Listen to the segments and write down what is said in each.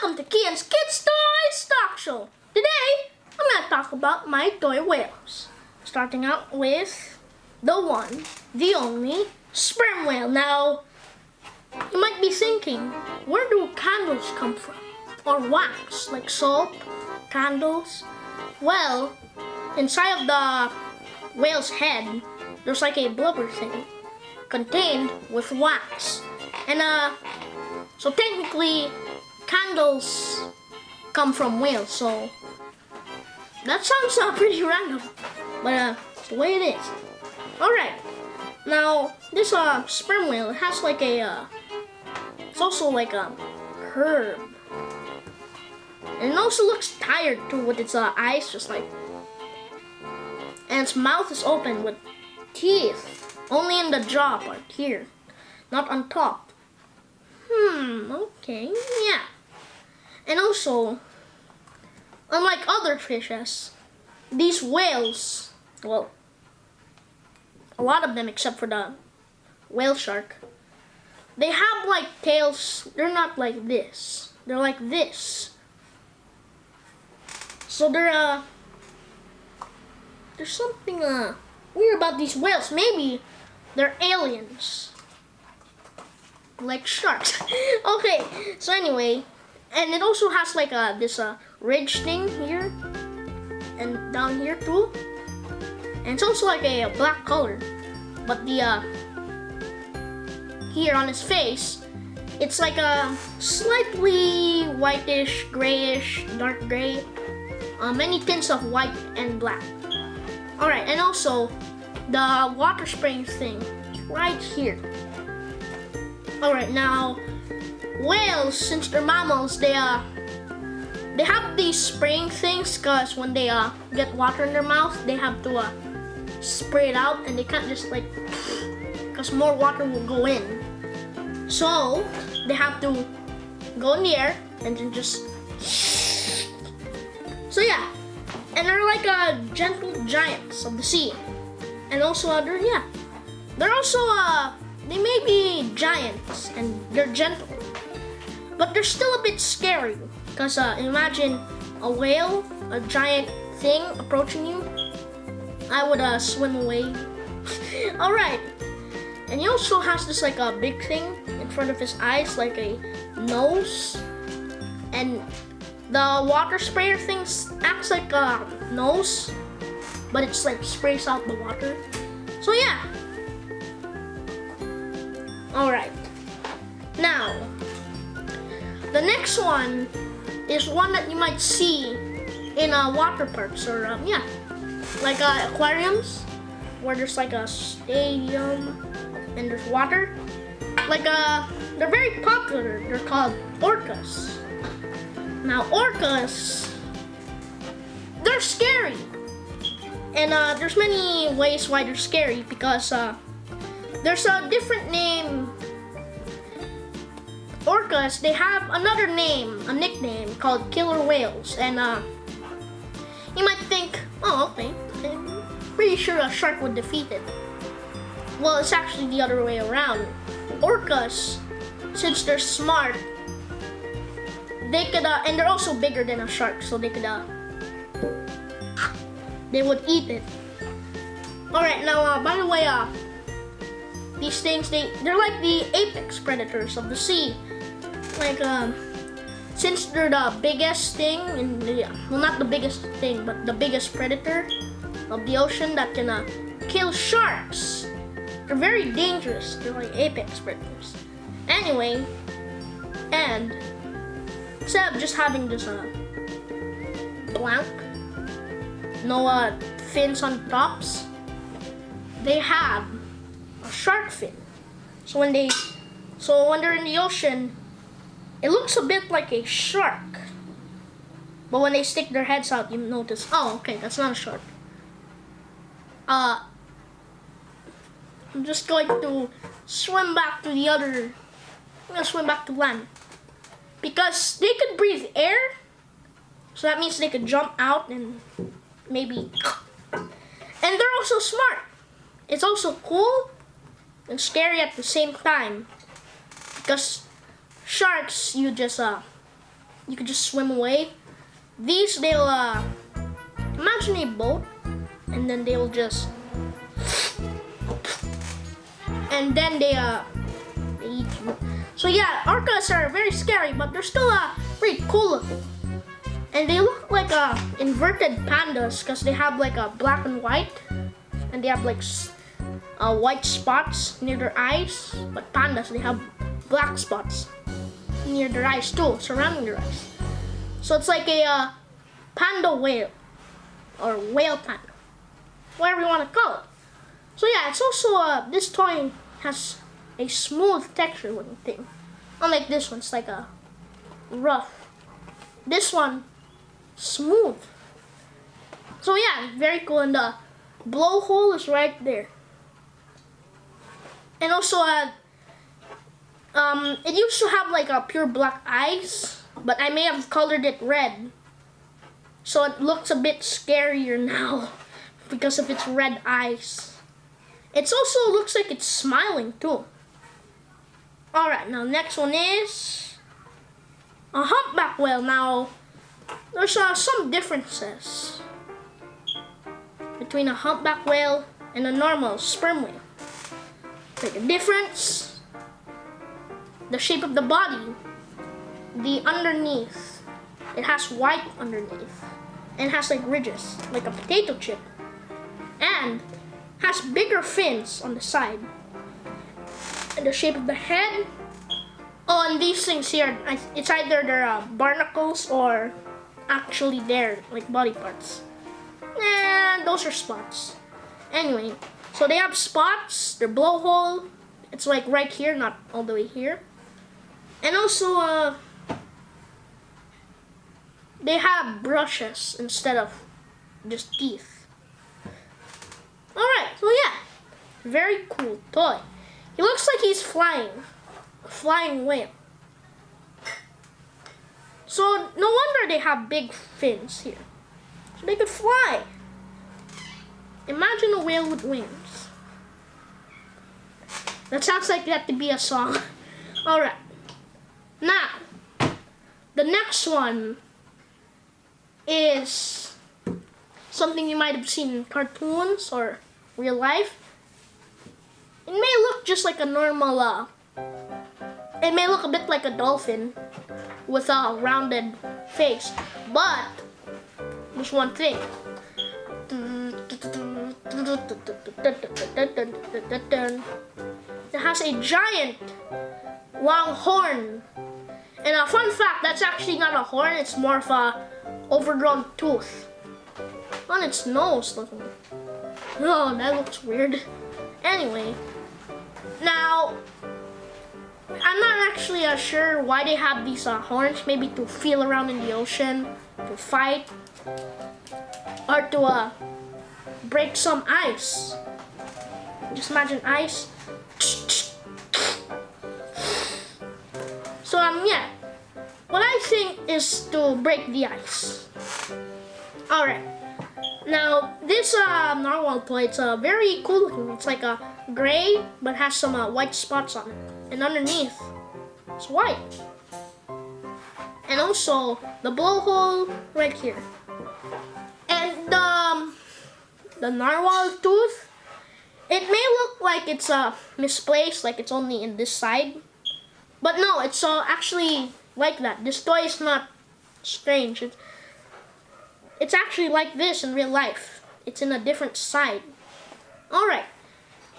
Welcome to Kian's Kids Toys Talk Show. Today, I'm going to talk about my toy whales. Starting out with the one, the only, sperm whale. Now, you might be thinking, where do candles come from? Or wax, like soap, candles? Well, inside of the whale's head, there's like a blubber thing contained with wax. And so technically, candles come from whales, so that sounds pretty random, but it's the way it is. Alright, now this sperm whale, it has like a, it's also like a herb. And it also looks tired too, with its eyes just like, and its mouth is open with teeth, only in the jaw part here, not on top. Okay, yeah. And also, unlike other fishes, these whales, well, a lot of them except for the whale shark, they have like tails. They're not like this. They're like this. So there's something weird about these whales. Maybe they're aliens. Like sharks. Okay, so anyway, and it also has like this ridge thing here and down here too, and it's also like a black color, but the here on his face, it's like a slightly whitish, grayish, dark gray, many tints of white and black. All right, and also the water spraying thing right here. Alright, now whales, since they're mammals, they have these spraying things, because when they get water in their mouth, they have to spray it out, and they can't just like, because more water will go in. So they have to go in the air and then just. So yeah, and they're like gentle giants of the sea, and also they're also they may be giants and they're gentle, but they're still a bit scary, because imagine a whale, a giant thing approaching you. I would swim away. Alright, and he also has this like a big thing in front of his eyes, like a nose, and the water sprayer thing acts like a nose, but it's like sprays out the water. So yeah. Alright, now the next one is one that you might see in water parks, or like aquariums, where there's like a stadium and there's water. Like they're very popular. They're called orcas. Now orcas, they're scary, and there's many ways why they're scary, because there's a different name. Orcas, they have another name, a nickname called killer whales, and you might think, oh, okay, I'm pretty sure a shark would defeat it. Well, it's actually the other way around. Orcas, since they're smart, they could, and they're also bigger than a shark, so they could, they would eat it. Alright, now, by the way, these things, they're like the apex predators of the sea. Like, since they're the biggest thing in the, well, not the biggest thing, but the biggest predator of the ocean that can kill sharks, they're very dangerous. They're like apex predators. Anyway, and instead of just having this blank, no fins on tops, they have a shark fin. So when they're in the ocean, it looks a bit like a shark. But when they stick their heads out, you notice, oh, okay, that's not a shark. I'm just going to swim back to I'm gonna swim back to land. Because they could breathe air, so that means they could jump out and maybe, and they're also smart. It's also cool and scary at the same time, because sharks, you just you could just swim away. These, they'll imagine a boat, and then they'll just, and then they eat you. So yeah, orcas are very scary, but they're still pretty cool looking. And they look like inverted pandas because they have like a black and white, and they have like white spots near their eyes. But pandas, they have black spots near their eyes too, surrounding their eyes. So it's like a panda whale, or whale panda, whatever you want to call it. So yeah, it's also this toy has a smooth texture looking thing. Unlike this one, it's like a rough. This one, smooth. So yeah, very cool. And the blowhole is right there. And also, it used to have like a pure black eyes, but I may have colored it red. So it looks a bit scarier now because of its red eyes. It also looks like it's smiling too. Alright, now next one is a humpback whale. Now, there's some differences between a humpback whale and a normal sperm whale. Like the difference, the shape of the body, the underneath, it has white underneath, and has like ridges, like a potato chip, and has bigger fins on the side. And the shape of the head, oh, and these things here, it's either their barnacles or actually their like body parts. And those are spots. Anyway, so they have spots, their blowhole, it's like right here, not all the way here. And also, they have brushes instead of just teeth. Alright, so yeah, very cool toy. He looks like he's flying, a flying whale. So no wonder they have big fins here. So they could fly. Imagine a whale with wings. That sounds like that to be a song. Alright. Now, the next one is something you might have seen in cartoons or real life. It may look just like a normal, it may look a bit like a dolphin with a rounded face, but there's one thing. It has a giant long horn. And a fun fact, that's actually not a horn, it's more of a overgrown tooth on its nose looking. Oh, that looks weird. Anyway, now I'm not actually sure why they have these horns. Maybe to feel around in the ocean, to fight, or to break some ice. Just imagine ice. So yeah, what I think is to break the ice. Alright, now this narwhal toy, it's very cool looking. It's like a gray, but has some white spots on it. And underneath, it's white. And also, the blowhole right here. And the narwhal tooth, it may look like it's misplaced, like it's only in this side. But no, it's actually like that. This toy is not strange. It's actually like this in real life. It's in a different side. Alright.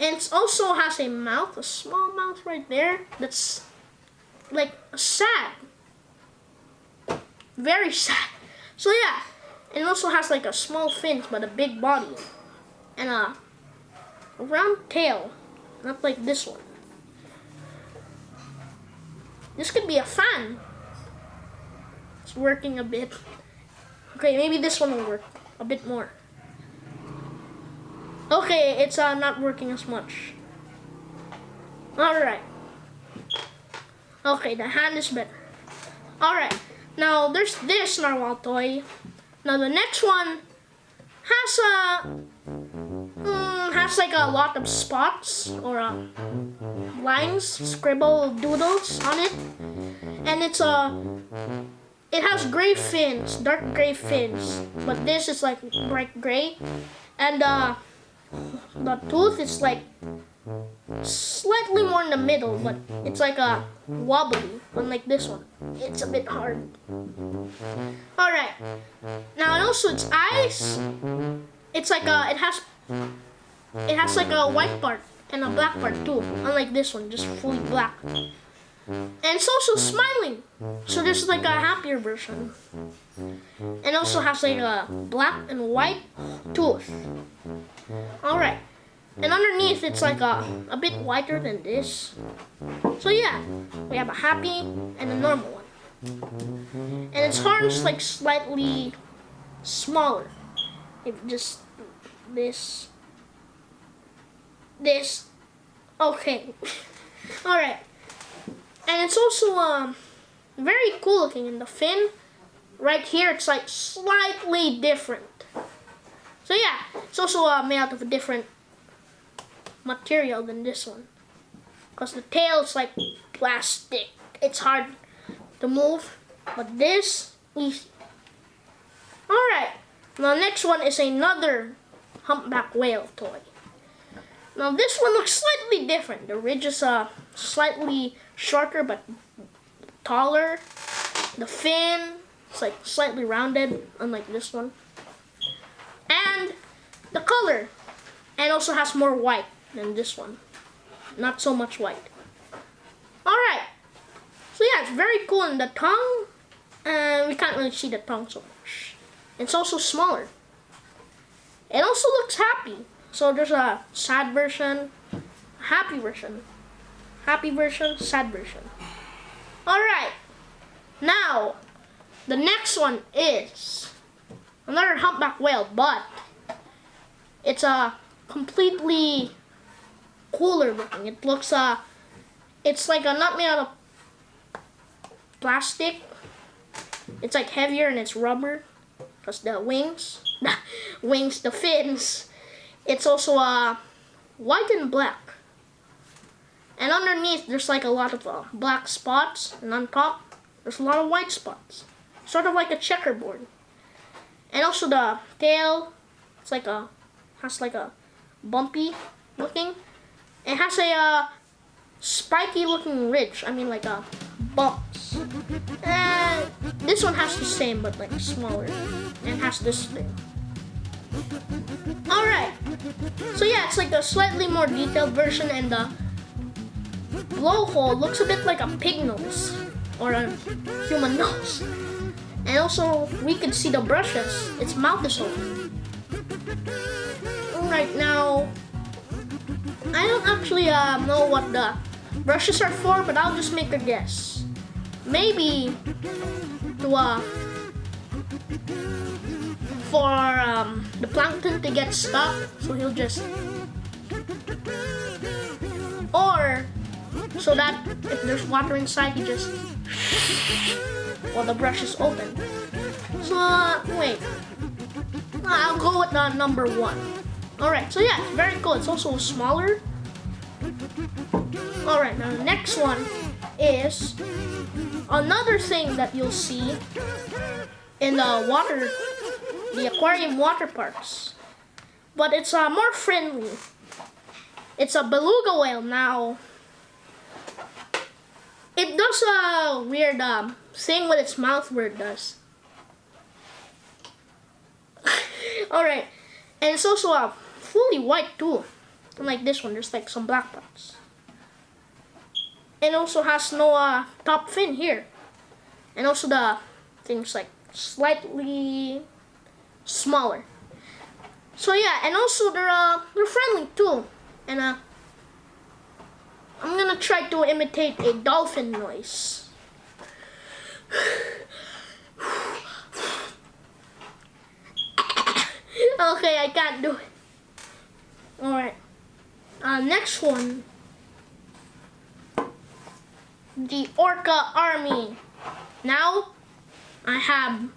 And it also has a mouth, a small mouth right there. That's like sad. Very sad. So yeah. It also has like a small fins but a big body. And a round tail. Not like this one. This could be a fan. It's working a bit. Okay, maybe this one will work a bit more. Okay, it's not working as much. Alright. Okay, the hand is better. Alright, now there's this narwhal toy. Now the next one has like a lot of spots or lines, scribble doodles on it. And it's it has gray fins, dark gray fins, but this is like bright gray, and the tooth is like slightly more in the middle, but it's like a wobbly, unlike this one. It's a bit hard. Alright, now and also its eyes, it's like it has like a white part and a black part too, unlike this one, just fully black. And it's also smiling, so there's like a happier version. And also has like a black and white tooth. Alright, and underneath it's like a bit whiter than this. So yeah, we have a happy and a normal one. And its horns like slightly smaller. If just this, okay. Alright. And it's also very cool looking in the fin. Right here it's like slightly different. So yeah, it's also made out of a different material than this one. Because the tail is like plastic. It's hard to move. But this, easy. Alright, now next one is another humpback whale toy. Now this one looks slightly different. The ridge is slightly shorter but taller. The fin is like slightly rounded, unlike this one. And the color, and also has more white than this one. Not so much white. Alright, so yeah, it's very cool in the tongue, and we can't really see the tongue so much. It's also smaller. It also looks happy. So there's a sad version, a happy version, sad version. Alright, now the next one is another humpback whale, but it's a completely cooler looking. It looks it's like a not made out of plastic. It's like heavier and it's rubber, because the the fins. It's also white and black. And underneath there's like a lot of black spots, and on top there's a lot of white spots. Sort of like a checkerboard. And also the tail, it's like has like a bumpy looking. It has a spiky looking ridge. I mean like bumps. And this one has the same but like smaller. And has this thing. Alright. So yeah, it's like a slightly more detailed version, and the blowhole looks a bit like a pig nose or a human nose. And also we can see the brushes. Its mouth is open. Right now, I don't actually know what the brushes are for, but I'll just make a guess. Maybe to for the plankton to get stuck, so he'll just, or so that if there's water inside, he just while the brush is open. So wait, I'll go with the number 1. Alright, so yeah, very cool. It's also smaller. Alright, now the next one is another thing that you'll see in the aquarium water parks. But it's more friendly. It's a beluga whale. Now, it does a weird thing with its mouth where it does. Alright, and it's also fully white too. Unlike this one, there's like some black parts. And also has no top fin here. And also the thing's like slightly smaller. So yeah, and also they're friendly too. And I'm gonna try to imitate a dolphin noise. Okay, I can't do it. Alright. Next one. The orca army. Now, I have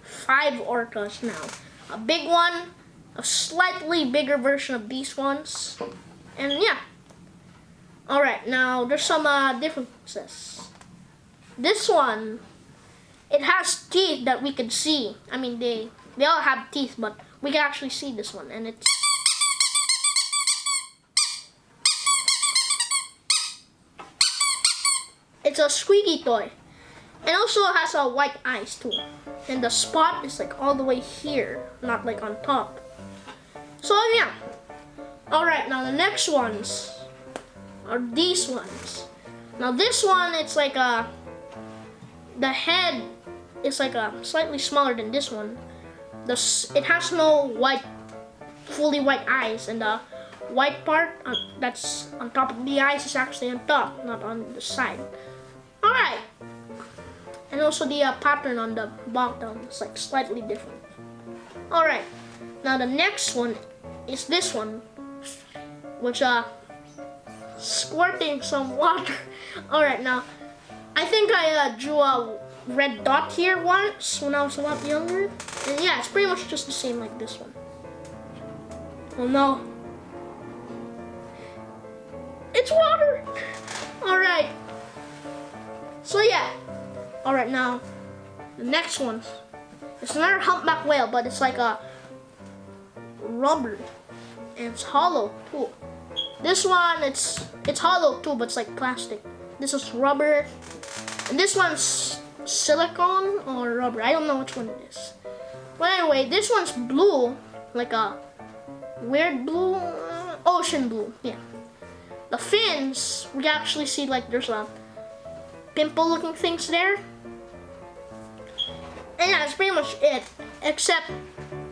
5 orcas now. A big one, a slightly bigger version of these ones, and yeah. Alright, now there's some differences. this one, it has teeth that we can see. I mean, they all have teeth, but we can actually see this one, and it's a squeaky toy. And also it has a white eyes too. And the spot is like all the way here, not like on top. So yeah. Alright, now the next ones are these ones. Now this one, it's like the head is like slightly smaller than this one. It has no fully white eyes, and the white part that's on top of the eyes is actually on top, not on the side. Alright. And also the pattern on the bottom is like slightly different. Alright. Now the next one is this one, which squirting some water. Alright, now I think I drew a red dot here once when I was a lot younger. And yeah, it's pretty much just the same like this one. Oh no. It's water! Alright. So yeah. Alright, now the next one is another humpback whale, but it's like a rubber and it's hollow too. This one, it's hollow too, but it's like plastic. This is rubber, and this one's silicone or rubber. I don't know which one it is. But anyway, this one's blue, like a weird blue, ocean blue. Yeah. The fins, we actually see like there's a pimple-looking things there. And yeah, that's pretty much it. Except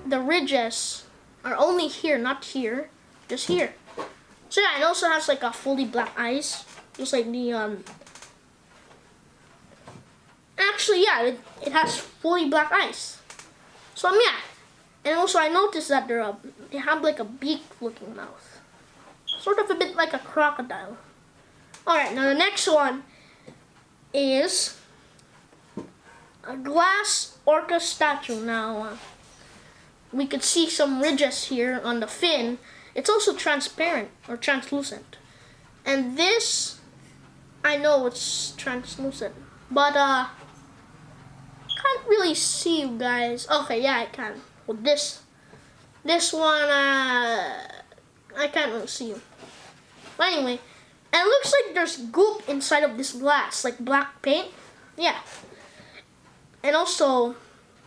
the ridges are only here, not here, just here. So yeah, it also has like a fully black eyes, just like the Actually, yeah, it has fully black eyes. So yeah, and also I noticed that they have like a beak-looking mouth, sort of a bit like a crocodile. All right, now the next one is a glass orca statue. Now we could see some ridges here on the fin. It's also transparent or translucent, and this, I know it's translucent, but can't really see you guys. Okay, yeah, I can. Well, this one, I can't really see you. But anyway, and it looks like there's goop inside of this glass, like black paint. Yeah. And also,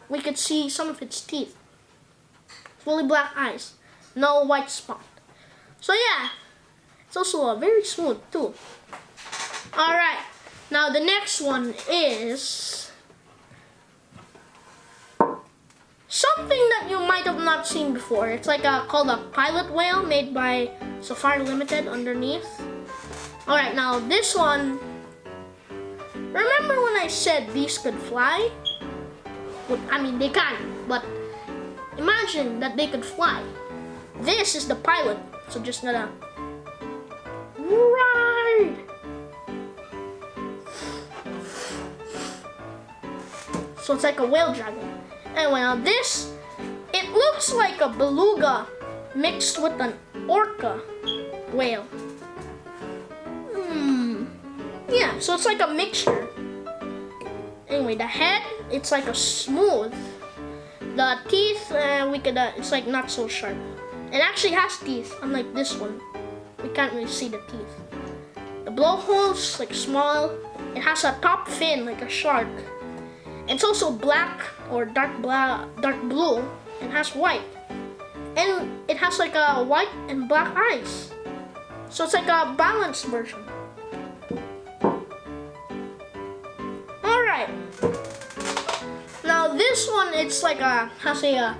we could see some of its teeth. Fully black eyes. No white spot. So yeah, it's also very smooth too. Alright, now the next one is something that you might have not seen before. It's like called a pilot whale, made by Safari Limited underneath. Alright, now this one, remember when I said these could fly? Well, I mean, they can, but imagine that they could fly. This is the pilot, so just gonna ride. So it's like a whale dragon. Anyway, now this, it looks like a beluga mixed with an orca whale. Yeah, so it's like a mixture. Anyway, the head, it's like a smooth. The teeth, it's like not so sharp. It actually has teeth, unlike this one. We can't really see the teeth. The blowhole's like small. It has a top fin like a shark. It's also black or dark blue, and has white. And it has like a white and black eyes. So it's like a balanced version. Alright. Now this one, it's like has a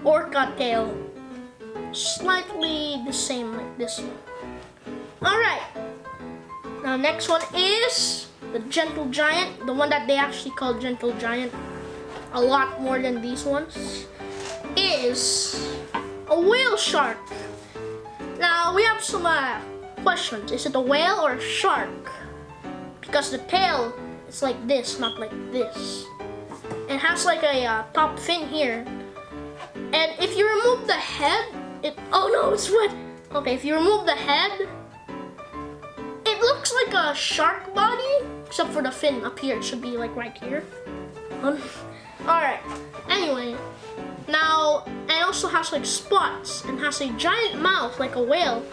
orca tail, slightly the same like this one. Alright, now next one is the gentle giant, the one that they actually call gentle giant a lot more than these ones, is a whale shark. Now we have some questions. Is it a whale or a shark? Because the tail is like this, not like this. It has like a top fin here. And if you remove the head, oh no, it's wet. Okay, if you remove the head, it looks like a shark body, except for the fin up here. It should be like right here. Alright, anyway, now it also has like spots and has a giant mouth like a whale.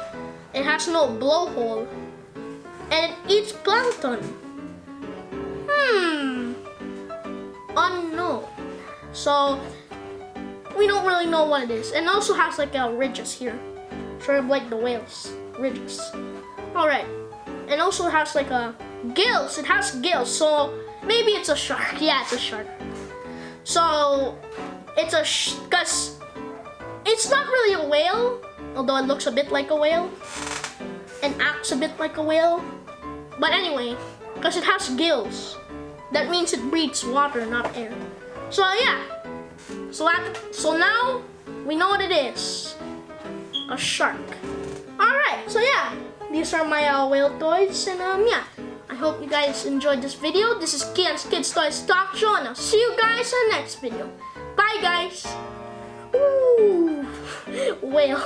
It has no blowhole and it eats plankton. Unknown. So we don't really know what it is. And it also has like ridges here, sort of like the whales ridges. Alright, and also has like gills. It has gills, so maybe it's a shark. Yeah, it's a shark. So it's because it's not really a whale, although it looks a bit like a whale and acts a bit like a whale. But anyway, because it has gills, that means it breathes water, not air. So yeah, so now we know what it is, a shark. Alright, so yeah, these are my whale toys, and yeah, I hope you guys enjoyed this video. This is Kian's Kids Toys Talk Show, and I'll see you guys in the next video. Bye guys. Ooh, whale.